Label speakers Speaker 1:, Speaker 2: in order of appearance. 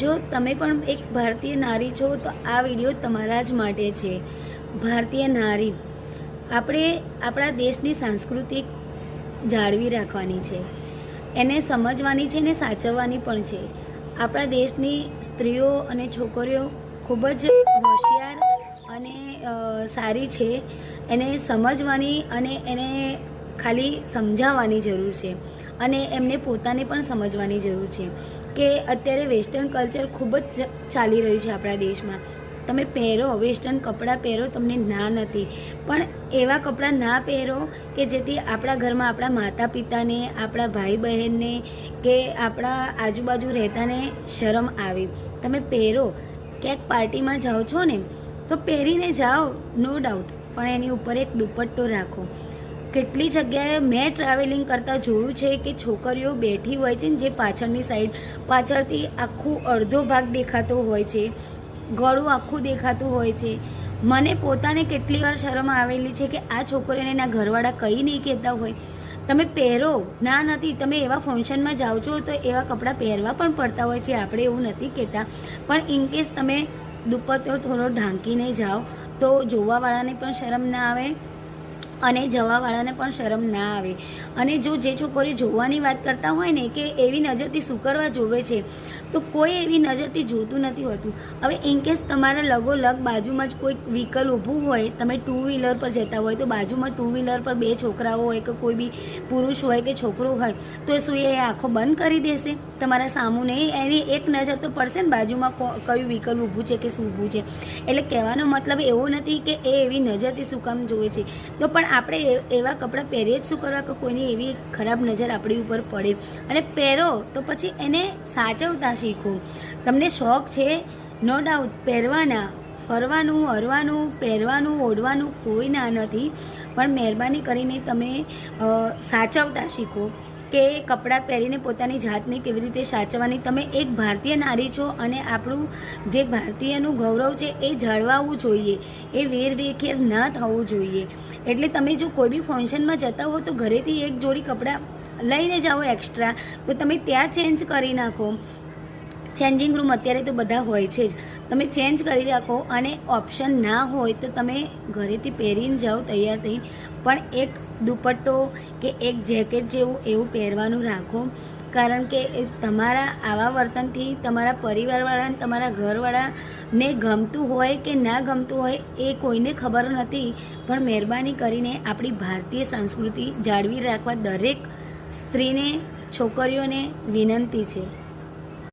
Speaker 1: જો તમે પણ એક ભારતીય નારી છો તો આ વિડીયો તમારા જ માટે છે. ભારતીય નારી, આપણે આપણા દેશની સાંસ્કૃતિક જાળવી રાખવાની છે, એને સમજવાની છે ને સાચવવાની પણ છે. આપણા દેશની સ્ત્રીઓ અને છોકરીઓ ખૂબ જ હોશિયાર અને સારી છે. એને સમજવાની અને એને ખાલી સમજાવવાની જરૂર છે અને એમને પોતાને પણ સમજવાની જરૂર છે કે અત્યારે વેસ્ટર્ન કલ્ચર ખૂબ જ ચાલી રહ્યું છે આપણા દેશમાં. તમે પહેરો વેસ્ટર્ન કપડાં પહેરો, તમને ના નથી, પણ એવા કપડાં ના પહેરો કે જેથી આપણા ઘરમાં આપણા માતા પિતાને, આપણા ભાઈ બહેનને કે આપણા આજુબાજુ રહેતાને શરમ આવે. તમે પહેરો, ક્યાંક પાર્ટીમાં જાઓ છો ને તો પહેરીને જાઓ, નો ડાઉટ, પણ એની ઉપર એક દુપટ્ટો રાખો. કેટલી જગ્યાએ મેં ટ્રાવેલિંગ કરતાં જોયું છે કે છોકરીઓ બેઠી હોય છે ને જે પાછળની સાઈડ, પાછળથી આખું અડધો ભાગ દેખાતો હોય છે, ગળું આખું દેખાતું હોય છે. મને પોતાને કેટલી વાર શરમ આવેલી છે કે આ છોકરીઓને એના ઘરવાળા કંઈ નહીં કહેતા હોય. તમે પહેરો, ના નથી, તમે એવા ફંક્શનમાં જાઓ છો તો એવા કપડાં પહેરવા પણ પડતા હોય છે, આપણે એવું નથી કહેતા, પણ ઇનકેસ તમે દુપટ્ટો થોડો ઢાંકીને જાઓ તો જોવાવાળાને પણ શરમ ના આવે અને જવાવાળાને પણ શરમ ના આવે. અને જો જે છોકરીઓ જોવાની વાત કરતા હોય ને કે એવી નજરથી શું કરવા જોવે છે, તો કોઈ એવી નજરથી જોતું નથી હોતું. હવે ઇનકેસ તમારા લગોલગ બાજુમાં જ કોઈ વ્હીકલ ઊભું હોય, તમે ટુ વ્હીલર પર જતા હોય તો બાજુમાં ટુ વ્હીલર પર બે છોકરાઓ હોય કે કોઈ બી પુરુષ હોય કે છોકરો હોય તો શું એ આંખો બંધ કરી દેશે? તમારા સામું નહીં, એની એક નજર તો પડશે ને બાજુમાં કયું વ્હીકલ ઊભું છે કે શું ઊભું છે. એટલે કહેવાનો મતલબ એવો નથી કે એ એવી નજરથી શું કામ જોવે છે, તો પણ આપણે એવા કપડાં પહેરીએ જ શું કરવા કે કોઈની એવી ખરાબ નજર આપણી ઉપર પડે. અને પહેરો તો પછી એને સાચવતા શીખો. તમને શોખ છે, નો ડાઉટ, પહેરવાના, ફરવાનું, હરવાનું, પહેરવાનું, ઓઢવાનું કોઈ ના નથી, પણ મહેરબાની કરીને તમે સાચવતા શીખો કે કપડાં પહેરીને પોતાની જાતને કેવી રીતે સાચવવાની. તમે એક ભારતીય નારી છો અને આપણું જે ભારતીયનું ગૌરવ છે એ જળવાવું જોઈએ, એ વેરવિખેર ન થવું જોઈએ. એટલે તમે જો કોઈ બી ફંક્શનમાં જતા હો તો ઘરેથી એક જોડી કપડાં લઈને જાઓ એક્સ્ટ્રા, તો તમે ત્યાં ચેન્જ કરી નાખો. ચેન્જિંગ રૂમ અત્યારે તો બધા હોય છે જ, તમે ચેન્જ કરી રાખો. અને ઓપ્શન ના હોય તો તમે ઘરેથી પહેરીને જાઓ તૈયાર થઈ, પણ એક દુપટ્ટો કે એક જેકેટ જેવું એવું પહેરવાનું રાખો. કારણ કે તમારા આવા વર્તનથી તમારા પરિવારવાળાને, તમારા ઘરવાળાને ગમતું હોય કે ના ગમતું હોય એ કોઈને ખબર નથી, પણ મહેરબાની કરીને આપણી ભારતીય સંસ્કૃતિ જાળવી રાખવા દરેક સ્ત્રીને, છોકરીઓને વિનંતી છે.